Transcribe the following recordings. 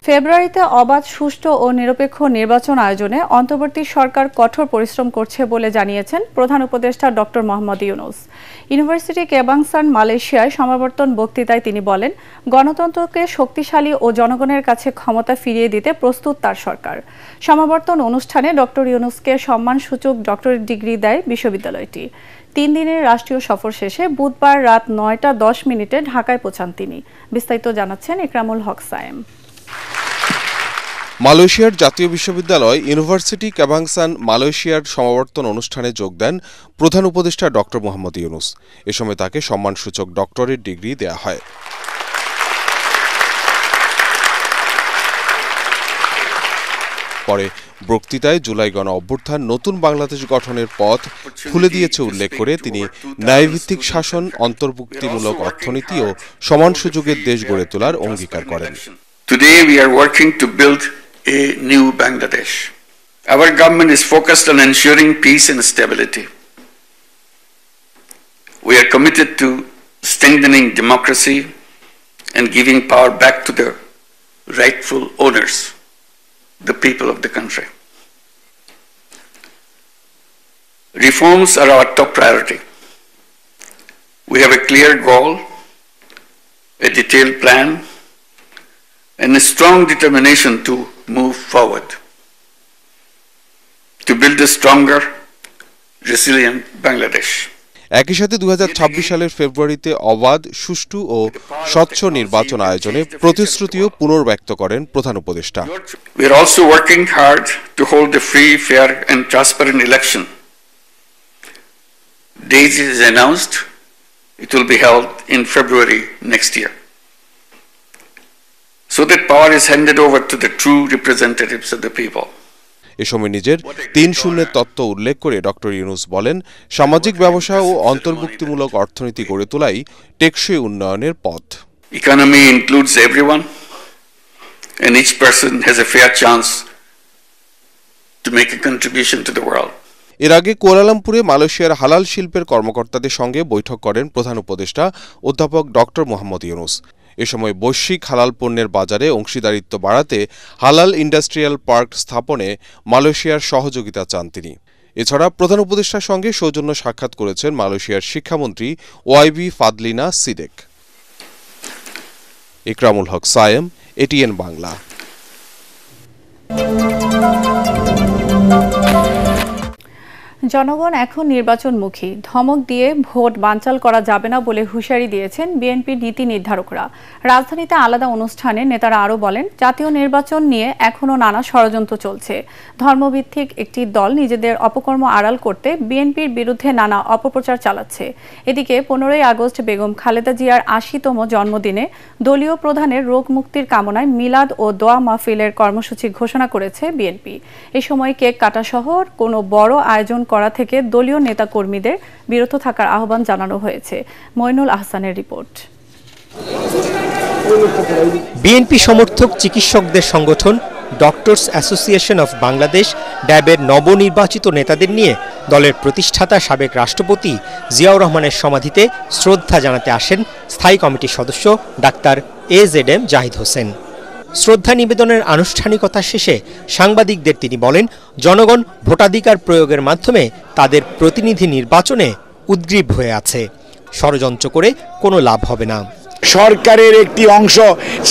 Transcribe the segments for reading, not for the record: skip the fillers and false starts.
ফেব্রুয়ারিতে অবাধ, সুষ্ঠু ও নিরপেক্ষ নির্বাচন আয়োজনে অন্তর্বর্তী সরকার কঠোর পরিশ্রম করছে বলে জানিয়েছেন প্রধান উপদেষ্টা ডক্টর মোহাম্মদ ইউনূস। ইউনিভার্সিটি কেবাংসান মালয়েশিয়ায় সমাবর্তন বক্তৃতায় তিনি বলেন, গণতন্ত্রকে শক্তিশালী ও জনগণের কাছে ক্ষমতা ফিরিয়ে দিতে প্রস্তুত তার সরকার। সমাবর্তন অনুষ্ঠানে ডক্টর ইউনূসকে সম্মানসূচক ডক্টরেট ডিগ্রি দেয় বিশ্ববিদ্যালয়টি। 3 দিনের রাষ্ট্রীয় সফর শেষে বুধবার রাত 9টা 10 ঢাকায় পৌঁছান তিনি। বিস্তারিত জানাচ্ছেন ইকরামুল হক সায়েম। মালয়েশিয়ার জাতীয় বিশ্ববিদ্যালয় ইউনিভার্সিটি কেবাংসান মালয়েশিয়ার সমাবর্তন অনুষ্ঠানে যোগ দেন প্রধান উপদেষ্টা ডক্টর মোহাম্মদ ইউনূস। এ সময় তাকে সম্মানসূচক ডক্টরেট ডিগ্রি দেয়া হয়। পরে বক্তৃতায় জুলাই গণ অভ্যুত্থান নতুন বাংলাদেশ গঠনের পথ খুলে দিয়েছে উল্লেখ করে তিনি ন্যায়ভিত্তিক শাসন, অন্তর্ভুক্তিমূলক অর্থনীতি ও সমান সুযোগের দেশ গড়ে তোলার অঙ্গীকার করেন। Today we are working to build a new Bangladesh. Our government is focused on ensuring peace and stability. We are committed to strengthening democracy and giving power back to the rightful owners, the people of the country. Reforms are our top priority. We have a clear goal, a detailed plan, and a strong determination to move forward, to build a stronger, resilient Bangladesh. একই সাথে 2026 সালের ফেব্রুয়ারিতে অবাধ, সুষ্ঠু ও স্বচ্ছ নির্বাচন আয়োজনে প্রতিশ্রুতিও পুনর্ব্যক্ত করেন প্রধান উপদেষ্টা। We are also working hard to hold a free, fair and transparent election. Date is announced. It will be held in February next year, so that power is handed over to the true representatives of the people. এ সময় নিজের 3-0 তত্ত্ব উল্লেখ করে doctor Yunus বলেন, সামাজিক ব্যবসা ও অন্তর্ভুক্তিমূলক অর্থনীতি গড়ে তোলাই টেকসই উন্নয়নের পথ। Economy includes everyone, and each person has a fair chance to make a contribution to the world. এর আগে কুয়ালালামপুরে মালয়েশিয়ার হালাল শিল্পের কর্মকর্তাদের সঙ্গে বৈঠক করেন প্রধান উপদেষ্টা অধ্যাপক ডক্টর মোহাম্মদ ইউনূস। এ সময় বৈশ্বিক হালাল পণ্যের বাজারে অংশীদারিত্ব বাড়াতে হালাল ইন্ডাস্ট্রিয়াল পার্ক স্থাপনে মালয়েশিয়ার সহযোগিতা চান তিনি। এছাড়া প্রধান উপদেষ্টার সঙ্গে সৌজন্য সাক্ষাৎ করেছেন মালয়েশিয়ার শিক্ষামন্ত্রী ওয়াইবি ফাদলিনা সিদেক। ইকরামুল হক সায়েম, এটিএন বাংলা। জনগণ এখন নির্বাচনমুখী, ধমক দিয়ে ভোট বানচাল করা যাবে না বলে হুঁশিয়ারি দিয়েছেন বিএনপির নীতি নির্ধারকরা। রাজধানীতে আলাদা অনুষ্ঠানে নেতারা আরও বলেন, জাতীয় নির্বাচন নিয়ে এখনও নানা ষড়যন্ত্র চলছে। ধর্মভিত্তিক একটি দল নিজেদের অপকর্ম আড়াল করতে বিএনপির বিরুদ্ধে নানা অপপ্রচার চালাচ্ছে। এদিকে 15ই আগস্ট বেগম খালেদা জিয়ার 80তম জন্মদিনে দলীয় প্রধানের রোগ মুক্তির কামনায় মিলাদ ও দোয়া মাহফিলের কর্মসূচি ঘোষণা করেছে বিএনপি। এ সময় কেক কাটাসহ কোনো বড় আয়োজন করা থেকে দলীয় নেতাকর্মীদের বিরত থাকার আহ্বান জানানো হয়েছে। মইনুল আহসানের রিপোর্ট। বিএনপি সমর্থক চিকিৎসকদের সংগঠন ডক্টরস অ্যাসোসিয়েশন অফ বাংলাদেশ ড্যাবের নবনির্বাচিত নেতাদের নিয়ে দলের প্রতিষ্ঠাতা সাবেক রাষ্ট্রপতি জিয়াউর রহমানের সমাধিতে শ্রদ্ধা জানাতে আসেন স্থায়ী কমিটির সদস্য ডাক্তার AZM জাহিদ হোসেন। শ্রদ্ধা নিবেদনের আনুষ্ঠানিকতা শেষে সাংবাদিকদের তিনি বলেন, জনগণ ভোটাধিকার প্রয়োগের মাধ্যমে তাদের প্রতিনিধি নির্বাচনে উদ্গ্রীব হয়ে আছে। ষড়যন্ত্র করে কোনো লাভ হবে না। সরকারের একটি অংশ,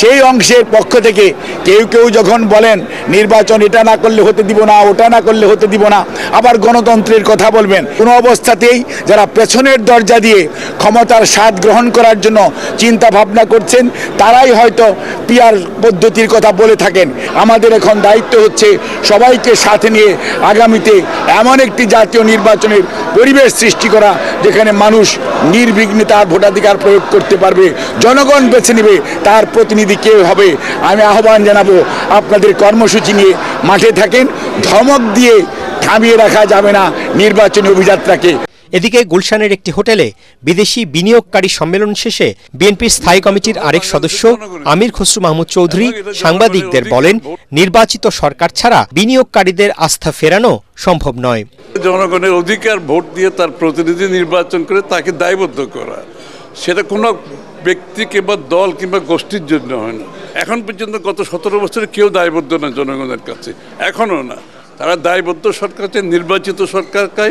সেই অংশের পক্ষ থেকে কেউ কেউ যখন বলেন নির্বাচন এটা না করলে হতে দিব না, ওটা না করলে হতে দিব না, আবার গণতন্ত্রের কথা বলবেন, কোনো অবস্থাতেই যারা পেছনের দরজা দিয়ে ক্ষমতার স্বাদ গ্রহণ করার জন্য চিন্তা ভাবনা করছেন তারাই হয়তো পিআর পদ্ধতির কথা বলে থাকেন। আমাদের এখন দায়িত্ব হচ্ছে সবাইকে সাথে নিয়ে আগামীতে এমন একটি জাতীয় নির্বাচনের পরিবেশ সৃষ্টি করা যেখানে মানুষ নির্বিঘ্নে তার ভোটাধিকার প্রয়োগ করতে পারবে। জনগণ বেছে নেবে তার প্রতিনিধি কে হবে। আমি আহ্বান জানাবো, আপনাদের কর্মসূচি নিয়ে মাঠে থাকেন, ধমক দিয়ে থামিয়ে রাখা যাবে না নির্বাচনী অভিযাত্রাকে। এদিকে গুলশানের একটি হোটেলে বিদেশি বিনিয়োগকারী সম্মেলন শেষে বিএনপির স্থায়ী কমিটির আরেক সদস্য আমির খসরু মাহমুদ চৌধুরী সাংবাদিকদের বলেন, নির্বাচিত সরকার ছাড়া বিনিয়োগকারীদের আস্থা ফেরানো সম্ভব নয়। জনগণের অধিকার ভোট দিয়ে তার প্রতিনিধি নির্বাচন করে তাকে দায়বদ্ধ করা, সেটা কোনো ব্যক্তি কিংবা দল কিংবা গোষ্ঠীর জন্য হয় না। এখন পর্যন্ত গত 17 বছরে কেউ দায়বদ্ধ না জনগণের কাছে, এখনও না। তারা দায়বদ্ধ সরকারকে, নির্বাচিত সরকারকে।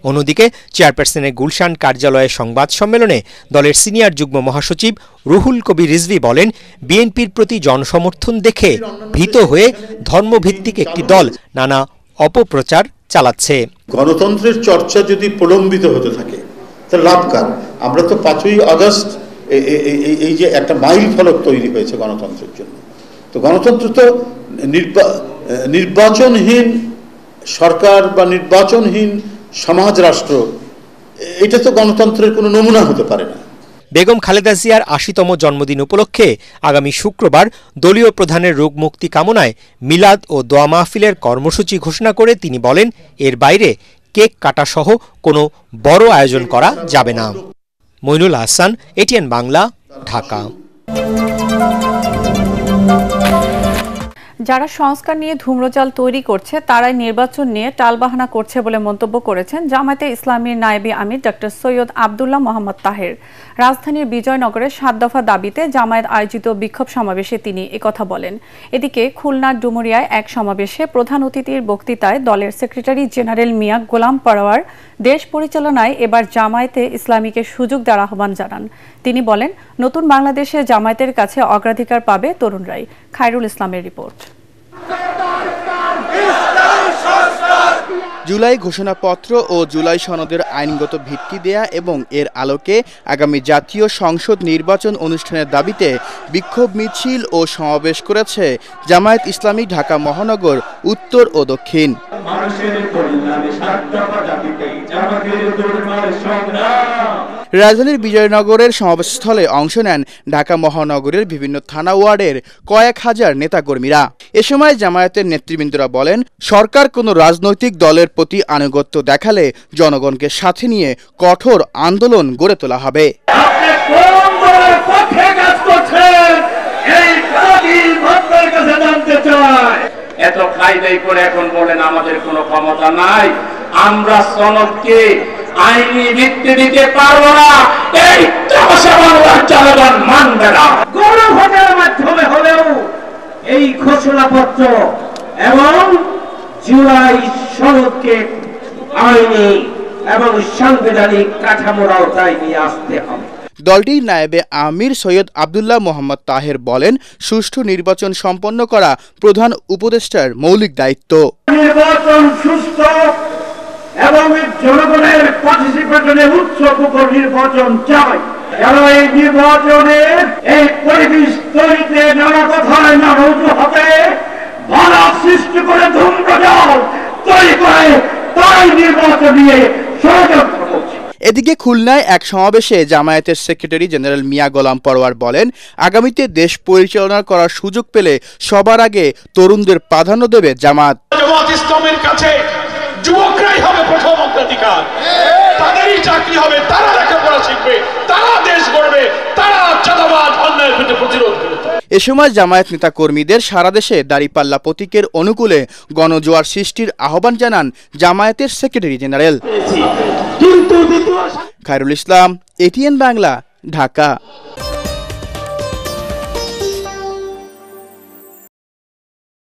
অন্যদিকে চেয়ারপারসনের গুলশান কার্যালয়ে সংবাদ সম্মেলনে দলের সিনিয়র যুগ্ম মহাসচিব রুহুল কবির রিজভী বলেন, বিএনপির প্রতি জনসমর্থন দেখে ভীত হয়ে ধর্মভিত্তিক একটি দল নানা অপপ্রচার চালাচ্ছে। গণতন্ত্রের চর্চা যদি প্রলম্বিত হতে থাকে তাহলে লাভ কার? আমরা তো 5ই আগস্ট এই যে একটা মাইল ফলক তৈরি হয়েছে গণতন্ত্রের জন্য, তো গণতন্ত্র তো নির্বাচনহীন সরকার বা নির্বাচনহীন সমাজ রাষ্ট্র, এটা তো গণতন্ত্রের কোনো নমুনা হতে পারে না। বেগম খালেদা জিয়ার ৮০তম জন্মদিন উপলক্ষে আগামী শুক্রবার দলীয় প্রধানের রোগ মুক্তি কামনায় মিলাদ ও দোয়া মাহফিলের কর্মসূচি ঘোষণা করে তিনি বলেন, এর বাইরে কেক কাটা সহ কোনো বড় আয়োজন করা যাবে না। মইনুল হাসান, এটিএন বাংলা, ঢাকা। যারা সংস্কার নিয়ে ধূম্রজাল তৈরি করছে তারাই নির্বাচন নিয়ে টালবাহানা করছে বলে মন্তব্য করেছেন জামায়াতে ইসলামীর নায়েবে আমির ডক্টর সৈয়দ আব্দুল্লাহ মোহাম্মদ তাহের। রাজধানীর বিজয়নগরে ৭ দফা দাবিতে জামায়াত আয়োজিত বিক্ষোভ সমাবেশে তিনি একথা বলেন। এদিকে খুলনার ডুমুরিয়ায় এক সমাবেশে প্রধান অতিথির বক্তৃতায় দলের সেক্রেটারি জেনারেল মিয়া গোলাম পরোয়ার দেশ পরিচালনায় এবার জামায়াতে ইসলামীকে সুযোগ দেওয়ার আহ্বান জানান। তিনি বলেন, নতুন বাংলাদেশে জামায়াতের কাছে অগ্রাধিকার পাবে তরুণরাই। খায়রুল ইসলামের রিপোর্ট। জুলাই ঘোষণাপত্র ও জুলাই সনদের আইনগত ভিত্তি দেয়া এবং এর আলোকে আগামী জাতীয় সংসদ নির্বাচন অনুষ্ঠানের দাবিতে বিক্ষোভ মিছিল ও সমাবেশ করেছে জামায়াত ইসলামী ঢাকা মহানগর উত্তর ও দক্ষিণ। রাজধানীর বিজয়নগরের সমাবেশস্থলে অংশ নেন ঢাকা মহানগরের বিভিন্ন থানা ওয়ার্ডের কয়েক হাজার নেতাকর্মীরা। এ সময় জামায়াতের নেতৃবৃন্দরা বলেন, সরকার কোনো রাজনৈতিক দলের প্রতি আনুগত্য দেখালে জনগণকে সাথে নিয়ে কঠোর আন্দোলন গড়ে তোলা হবে। এত খাইদাই করে এখন বলেন আমাদের কোনো ক্ষমতা নাই, আমরা সনদকে আইনি ভিত্তি দিতে পারবো না, এই তামাশা বাংলার জনগণ মানবে না। গণভোটের মাধ্যমে হলেও এই ঘোষণাপত্র এবং জুলাই সনদকে আইনি এবং সাংবিধানিক কাঠামোর আওতায় নিয়ে আসতে হবে। দলটির নায়েবে আমির সৈয়দ আব্দুল্লাহ মোহাম্মদ তাহের বলেন, সুষ্ঠু নির্বাচন সম্পন্ন করা প্রধান উপদেষ্টার মৌলিক দায়িত্ব। নির্বাচন সুষ্ঠু এবং জনগণের পার্টিসিপেশনে উৎসবমুখর নির্বাচন চাই। যারা এই নির্বাচনের এই পরিবেশ তৈরিতে নানা কথায় নানা অজুহাতে বাধা সৃষ্টি করে ধূম্রজাল তৈরি করে তাই নির্বাচন নিয়ে ষড়যন্ত্র করছে। এদিকে খুলনায় এক সমাবেশে জামায়াতের সেক্রেটারি জেনারেল মিয়া গোলাম পরোয়ার বলেন, আগামীতে দেশ পরিচালনা করার সুযোগ পেলে সবার আগে তরুণদের প্রাধান্য দেবে জামাত। জামাত ইসলামের কাছে যুবকরাই হবে প্রথম অগ্রাধিকার, তাদেরই চাকরি হবে, তারা লেখাপড়া শিখবে, তারা দেশ গড়বে, তারা চাঁদাবাজ অন্যায়ের বিরুদ্ধে প্রতিরোধ করবে। এ সময় জামায়াত নেতা কর্মীদের সারা দেশে দাঁড়িপাল্লা প্রতীকের অনুকূলে গণজোয়ার সৃষ্টির আহ্বান জানান জামায়াতের secretary general. Khairul Islam, ATN Bangla, Dhaka.